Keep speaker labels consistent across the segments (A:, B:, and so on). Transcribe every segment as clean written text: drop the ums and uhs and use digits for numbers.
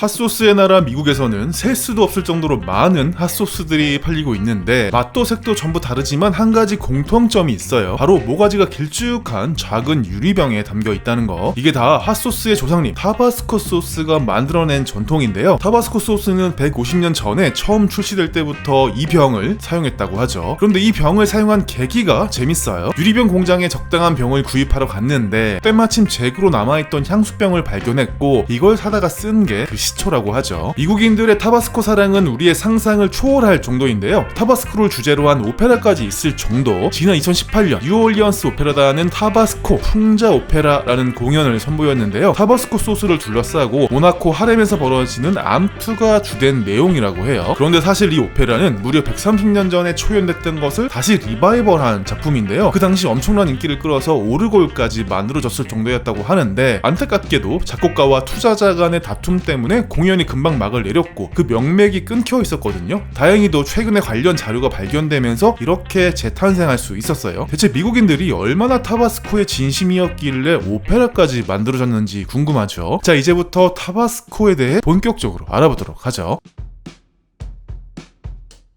A: 핫소스의 나라 미국에서는 셀 수도 없을 정도로 많은 핫소스들이 팔리고 있는데 맛도 색도 전부 다르지만 한 가지 공통점이 있어요. 바로 모가지가 길쭉한 작은 유리병에 담겨 있다는 거. 이게 다 핫소스의 조상님 타바스코 소스가 만들어낸 전통인데요. 타바스코 소스는 150년 전에 처음 출시될 때부터 이 병을 사용했다고 하죠. 그런데 이 병을 사용한 계기가 재밌어요. 유리병 공장에 적당한 병을 구입하러 갔는데 때마침 재고로 남아있던 향수병을 발견했고 이걸 사다가 쓴 게 그 시초라고 하죠. 미국인들의 타바스코 사랑은 우리의 상상을 초월할 정도인데요. 타바스코를 주제로 한 오페라까지 있을 정도. 지난 2018년 뉴올리언스 오페라단은 타바스코 풍자 오페라라는 공연을 선보였는데요. 타바스코 소스를 둘러싸고 모나코 하렘에서 벌어지는 암투가 주된 내용이라고 해요. 그런데 사실 이 오페라는 무려 130년 전에 초연됐던 것을 다시 리바이벌한 작품인데요. 그 당시 엄청난 인기를 끌어서 오르골까지 만들어졌을 정도였다고 하는데 안타깝게도 작곡가와 투자자 간의 다툼 때문에 공연이 금방 막을 내렸고 그 명맥이 끊겨 있었거든요. 다행히도 최근에 관련 자료가 발견되면서 이렇게 재탄생할 수 있었어요. 대체 미국인들이 얼마나 타바스코의 진심이었길래 오페라까지 만들어졌는지 궁금하죠. 자, 이제부터 타바스코에 대해 본격적으로 알아보도록 하죠.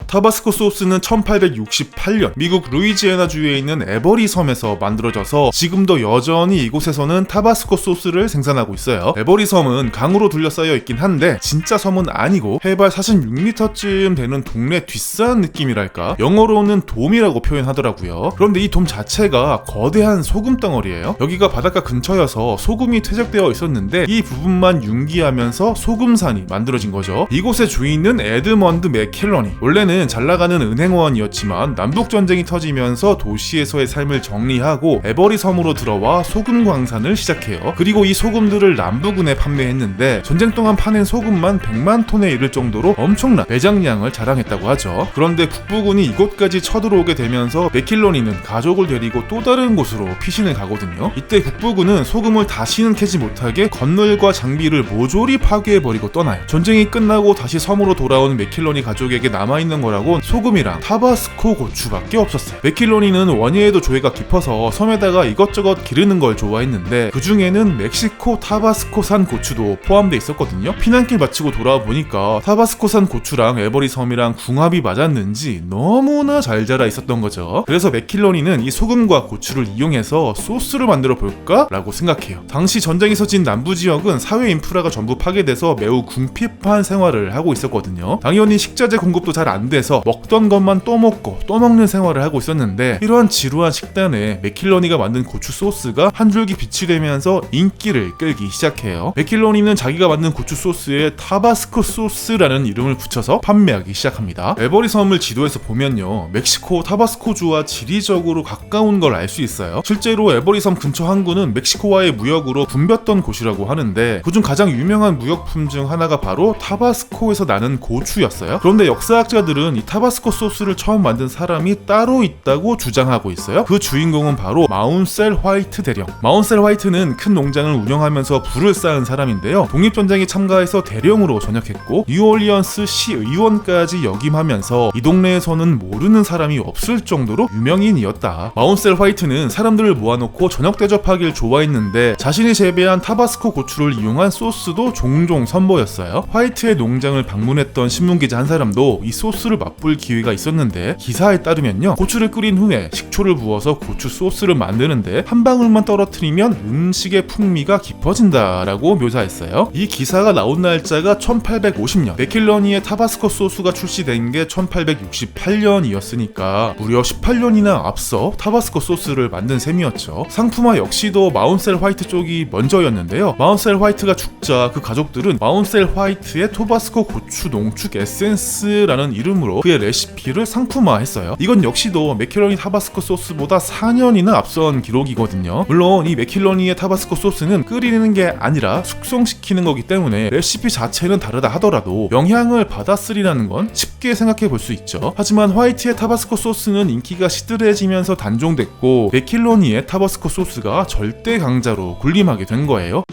A: 타바스코 소스는 1868년 미국 루이지애나주에 있는 에버리 섬에서 만들어져서 지금도 여전히 이곳에서는 타바스코 소스를 생산하고 있어요. 에버리 섬은 강으로 둘러싸여 있긴 한데 진짜 섬은 아니고 해발 46m쯤 되는 동네 뒷산 느낌이랄까? 영어로는 돔이라고 표현하더라고요. 그런데 이 돔 자체가 거대한 소금 덩어리예요. 여기가 바닷가 근처여서 소금이 퇴적되어 있었는데 이 부분만 융기하면서 소금산이 만들어진 거죠. 이곳의 주인은 에드먼드 맥켈러니. 원래는 잘나가는 은행원이었지만 남북전쟁이 터지면서 도시에서의 삶을 정리하고 에버리 섬으로 들어와 소금 광산을 시작해요. 그리고 이 소금들을 남부군에 판매했는데 전쟁 동안 파낸 소금만 100만 톤에 이를 정도로 엄청난 매장량을 자랑했다고 하죠. 그런데 북부군이 이곳까지 쳐들어오게 되면서 맥킬러니는 가족을 데리고 또 다른 곳으로 피신을 가거든요. 이때 북부군은 소금을 다시는 캐지 못하게 건널과 장비를 모조리 파괴해버리고 떠나요. 전쟁이 끝나고 다시 섬으로 돌아온 맥킬러니 가족에게 남아있는 거라곤 소금이랑 타바스코 고추밖에 없었어요. 맥킬러니는 원예에도 조예가 깊어서 섬에다가 이것저것 기르는 걸 좋아했는데 그 중에는 멕시코 타바스코산 고추도 포함되어 있었거든요. 피난길 마치고 돌아와 보니까 타바스코산 고추랑 에버리 섬이랑 궁합이 맞았는지 너무나 잘 자라 있었던 거죠. 그래서 맥킬러니는 이 소금과 고추를 이용해서 소스를 만들어 볼까? 라고 생각해요. 당시 전쟁에서 진 남부 지역은 사회 인프라가 전부 파괴돼서 매우 궁핍한 생활을 하고 있었거든요. 당연히 식자재 공급도 잘 안 돼서 먹던 것만 또 먹고 또 먹는 생활을 하고 있었는데 이러한 지루한 식단에 맥킬러니가 만든 고추 소스가 한 줄기 빛이 되면서 인기를 끌기 시작해요. 맥킬러니는 자기가 만든 고추 소스에 타바스코 소스라는 이름을 붙여서 판매하기 시작합니다. 에버리 섬을 지도에서 보면요, 멕시코 타바스코주와 지리적으로 가까운 걸 알 수 있어요. 실제로 에버리 섬 근처 항구는 멕시코와의 무역으로 붐볐던 곳이라고 하는데 그중 가장 유명한 무역품 중 하나가 바로 타바스코에서 나는 고추였어요. 그런데 역사학자들은 이 타바스코 소스를 처음 만든 사람이 따로 있다고 주장하고 있어요. 그 주인공은 바로 마운셀 화이트 대령. 마운셀 화이트는 큰 농장을 운영하면서 부를 쌓은 사람인데요. 독립전쟁에 참가해서 대령으로 전역했고 뉴올리언스 시 의원까지 역임하면서 이 동네에서는 모르는 사람이 없을 정도로 유명인이었다. 마운셀 화이트는 사람들을 모아놓고 저녁 대접하길 좋아했는데 자신이 재배한 타바스코 고추를 이용한 소스도 종종 선보였어요. 화이트의 농장을 방문했던 신문기자 한 사람도 이 소스를 맛볼 기회가 있었는데 기사에 따르면요, 고추를 끓인 후에 식초를 부어서 고추 소스를 만드는데 한 방울만 떨어뜨리면 음식의 풍미가 깊어진다라고 묘사했어요. 이 기사가 나온 날짜가 1850년, 맥킬러니의 타바스코 소스가 출시된 게 1868년이었으니까 무려 18년이나 앞서 타바스코 소스를 만든 셈이었죠. 상품화 역시도 마운셀 화이트 쪽이 먼저였는데요. 마운셀 화이트가 죽자 그 가족들은 마운셀 화이트의 타바스코 고추 농축 에센스라는 이름으로 그의 레시피를 상품화했어요. 이건 역시도 맥킬러니 타바스코 소스보다 4년이나 앞선 기록이거든요. 물론 이 맥킬러니의 타바스코 소스는 끓이는 게 아니라 숙성시키는 거기 때문에 레시피 자체는 다르다 하더라도 영향을 받았으리라는 건 쉽게 생각해 볼 수 있죠. 하지만 화이트의 타바스코 소스는 인기가 시들해지면서 단종됐고 맥킬러니의 타바스코 소스가 절대 강자로 군림하게 된 거예요.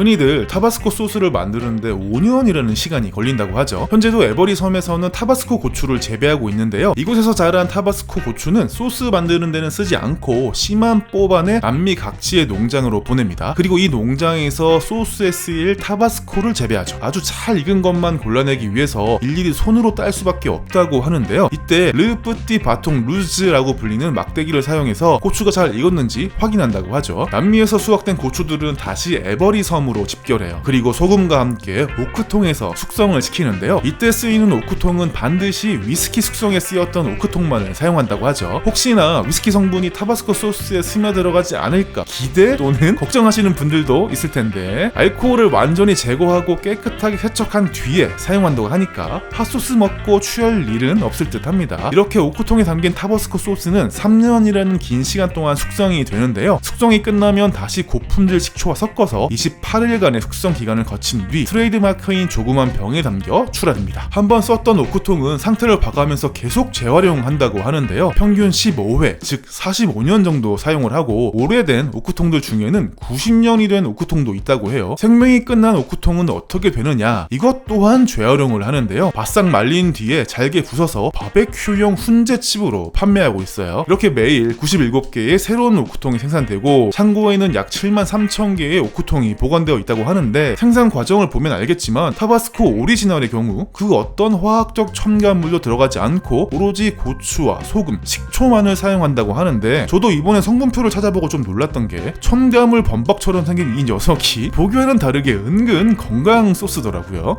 A: 흔히들 타바스코 소스를 만드는데 5년이라는 시간이 걸린다고 하죠. 현재도 에버리 섬에서는 타바스코 고추를 재배하고 있는데요. 이곳에서 자란 타바스코 고추는 소스 만드는 데는 쓰지 않고 씨만 뽑아내 남미 각지의 농장으로 보냅니다. 그리고 이 농장에서 소스에 쓰일 타바스코를 재배하죠. 아주 잘 익은 것만 골라내기 위해서 일일이 손으로 딸 수밖에 없다고 하는데요. 이때 르뿌띠 바통 루즈라고 불리는 막대기를 사용해서 고추가 잘 익었는지 확인한다고 하죠. 남미에서 수확된 고추들은 다시 에버리 섬으로 집결해요. 그리고 소금과 함께 오크통에서 숙성을 시키는데요. 이때 쓰이는 오크통은 반드시 위스키 숙성에 쓰였던 오크통만을 사용한다고 하죠. 혹시나 위스키 성분이 타바스코 소스에 스며들어가지 않을까 기대 또는 걱정하시는 분들도 있을 텐데, 알코올을 완전히 제거하고 깨끗하게 세척한 뒤에 사용한다고 하니까 핫소스 먹고 취할 일은 없을 듯 합니다. 이렇게 오크통에 담긴 타바스코 소스는 3년이라는 긴 시간 동안 숙성이 되는데요. 숙성이 끝나면 다시 고품질 식초와 섞어서 28일간의 숙성 기간을 거친 뒤 트레이드 마크인 조그만 병에 담겨 출하됩니다. 한번 썼던 오크통은 상태를 봐가면서 계속 재활용한다고 하는데요. 평균 15회, 즉 45년 정도 사용을 하고, 오래된 오크통들 중에는 90년이 된 오크통도 있다고 해요. 생명이 끝난 오크통은 어떻게 되느냐? 이것 또한 재활용을 하는데요. 바싹 말린 뒤에 잘게 부숴서 바베큐용 훈제칩으로 판매하고 있어요. 이렇게 매일 97개의 새로운 오크통이 생산되고 창고에는 약 73,000개의 오크통이 보관되어 있다고 하는데, 생산 과정을 보면 알겠지만 타바스코 오리지널의 경우 그 어떤 화학적 첨가물도 들어가지 않고 오로지 고추와 소금, 식초만을 사용한다고 하는데, 저도 이번에 성분표를 찾아보고 좀 놀랐던 게 첨가물 범벅처럼 생긴 이 녀석이 보기와는 다르게 은근 건강 소스더라고요.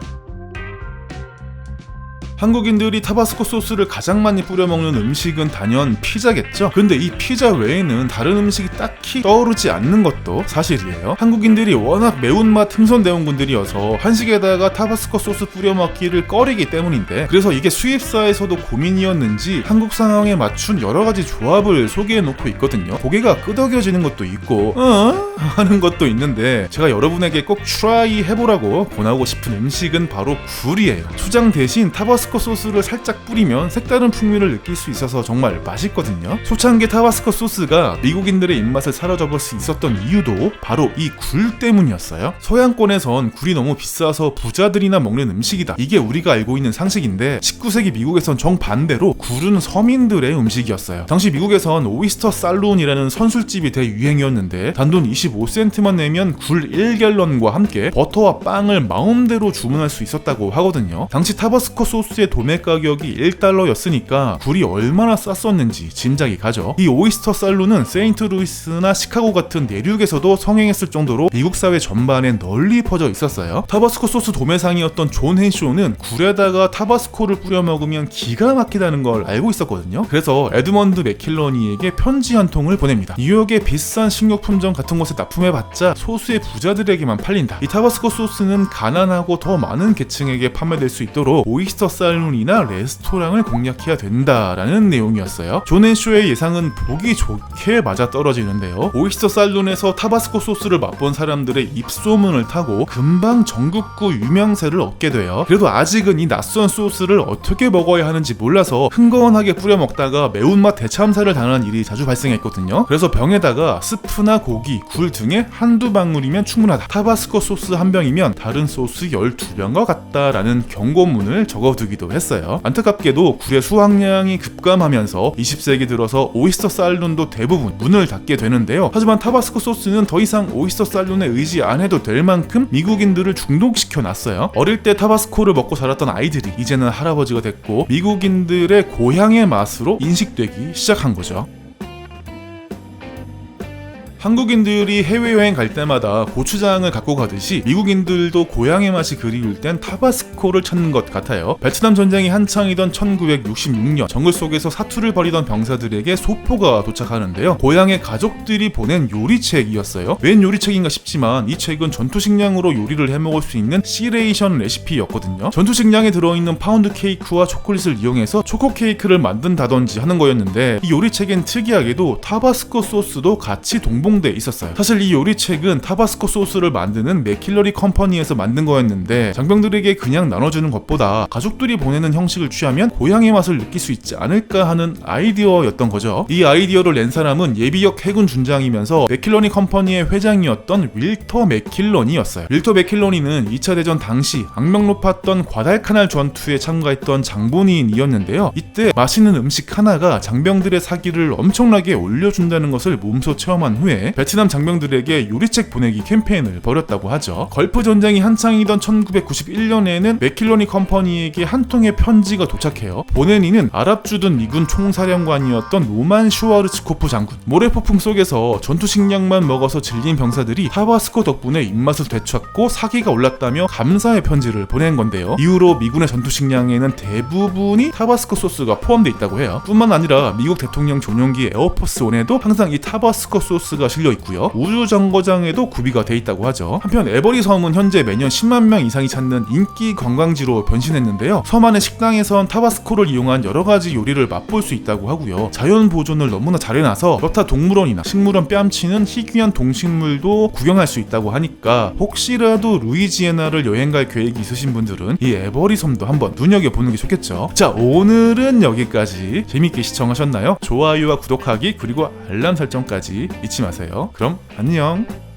A: 한국인들이 타바스코 소스를 가장 많이 뿌려 먹는 음식은 단연 피자겠죠. 근데 이 피자 외에는 다른 음식이 딱히 떠오르지 않는 것도 사실이에요. 한국인들이 워낙 매운맛 흠손대원군들이어서 한식에다가 타바스코 소스 뿌려 먹기를 꺼리기 때문인데, 그래서 이게 수입사에서도 고민이었는지 한국 상황에 맞춘 여러 가지 조합을 소개해 놓고 있거든요. 고개가 끄덕여지는 것도 있고 하는 것도 있는데, 제가 여러분에게 꼭 트라이 해보라고 권하고 싶은 음식은 바로 굴이에요. 초장 대신 타바스코 소스를 살짝 뿌리면 색다른 풍미를 느낄 수 있어서 정말 맛있거든요. 초창기 타바스코 소스가 미국인들의 입맛을 사로잡을 수 있었던 이유도 바로 이 굴 때문이었어요. 서양권에선 굴이 너무 비싸서 부자들이나 먹는 음식이다, 이게 우리가 알고 있는 상식인데, 19세기 미국에선 정반대로 굴은 서민들의 음식이었어요. 당시 미국에선 오이스터 살룬이라는 선술집이 대유행이었는데, 단돈 25센트만 내면 굴 1갤런과 함께 버터와 빵을 마음대로 주문할 수 있었다고 하거든요. 당시 타바스코 소스의 도매 가격이 1달러였으니까 굴이 얼마나 쌌었는지 짐작이 가죠. 이 오이스터 살룬은 세인트루이스나 시카고 같은 내륙에서도 성행했을 정도로 미국 사회 전반에 널리 퍼져 있었어요. 타바스코 소스 도매상이었던 존 헨쇼는 굴에다가 타바스코를 뿌려 먹으면 기가 막히다는 걸 알고 있었거든요. 그래서 에드먼드 맥킬러니에게 편지 한 통을 보냅니다. 뉴욕의 비싼 식료품점 같은 곳에 납품해봤자 소수의 부자들에게만 팔린다. 이 타바스코 소스는 가난하고 더 많은 계층에게 판매될 수 있도록 오이스터 살룬이나 레스토랑을 공략해야 된다라는 내용이었어요. 존 헨쇼의 예상은 보기 좋게 맞아떨어지는데요. 오이스터 살룬에서 타바스코 소스를 맛본 사람들의 입소문을 타고 금방 전국구 유명세를 얻게 돼요. 그래도 아직은 이 낯선 소스를 어떻게 먹어야 하는지 몰라서 흥건하게 뿌려 먹다가 매운맛 대참사를 당하는 일이 자주 발생했거든요. 그래서 병에다가 스프나 고기, 굴 등의 한두 방울이면 충분하다, 타바스코 소스 한 병이면 다른 소스 12병과 같다라는 경고문을 적어두기도 했어요. 안타깝게도 굴의 수확량이 급감하면서 20세기 들어서 오이스터 살룬도 대부분 문을 닫게 되는데요. 하지만 타바스코 소스는 더 이상 오이스터 살룬에 의지 안 해도 될 만큼 미국인들을 중독시켜 놨어요. 어릴 때 타바스코를 먹고 자랐던 아이들이 이제는 할아버지가 됐고 미국인들의 고향의 맛으로 인식되기 시작한 거죠. 한국인들이 해외여행 갈 때마다 고추장을 갖고 가듯이 미국인들도 고향의 맛이 그리울 땐 타바스코를 찾는 것 같아요. 베트남 전쟁이 한창이던 1966년 정글 속에서 사투를 벌이던 병사들에게 소포가 도착하는데요. 고향의 가족들이 보낸 요리책이었어요. 웬 요리책인가 싶지만 이 책은 전투식량으로 요리를 해먹을 수 있는 시레이션 레시피였거든요. 전투식량에 들어있는 파운드 케이크와 초콜릿을 이용해서 초코 케이크를 만든다든지 하는 거였는데, 이 요리책엔 특이하게도 타바스코 소스도 같이 동봉 제공돼 있었어요. 사실 이 요리책은 타바스코 소스를 만드는 맥킬러리 컴퍼니에서 만든 거였는데 장병들에게 그냥 나눠주는 것보다 가족들이 보내는 형식을 취하면 고향의 맛을 느낄 수 있지 않을까 하는 아이디어였던 거죠. 이 아이디어를 낸 사람은 예비역 해군 준장이면서 맥킬러니 컴퍼니의 회장이었던 윌터 맥킬러니였어요. 윌터 맥킬러니는 2차 대전 당시 악명 높았던 과달카날 전투에 참가했던 장본인이었는데요. 이때 맛있는 음식 하나가 장병들의 사기를 엄청나게 올려준다는 것을 몸소 체험한 후에 베트남 장병들에게 요리책 보내기 캠페인을 벌였다고 하죠. 걸프 전쟁이 한창이던 1991년에는 맥킬러니 컴퍼니에게 한 통의 편지가 도착해요. 보낸 이는 아랍주둔 미군 총사령관이었던 노만 슈와르츠코프 장군. 모래폭풍 속에서 전투 식량만 먹어서 질린 병사들이 타바스코 덕분에 입맛을 되찾고 사기가 올랐다며 감사의 편지를 보낸 건데요. 이후로 미군의 전투 식량에는 대부분이 타바스코 소스가 포함되어 있다고 해요. 뿐만 아니라 미국 대통령 전용기 에어포스 1에도 항상 이 타바스코 소스가 실려 있고요. 우주 정거장에도 구비가 돼 있다고 하죠. 한편 에버리 섬은 현재 매년 10만 명 이상이 찾는 인기 관광지로 변신했는데요. 섬 안의 식당에선 타바스코를 이용한 여러 가지 요리를 맛볼 수 있다고 하고요. 자연 보존을 너무나 잘해놔서 여타 동물원이나 식물원 뺨치는 희귀한 동식물도 구경할 수 있다고 하니까 혹시라도 루이지애나를 여행 갈 계획이 있으신 분들은 이 에버리 섬도 한번 눈여겨보는 게 좋겠죠. 자, 오늘은 여기까지. 재밌게 시청하셨나요? 좋아요와 구독하기 그리고 알람 설정까지 잊지 마세요. 그럼 안녕.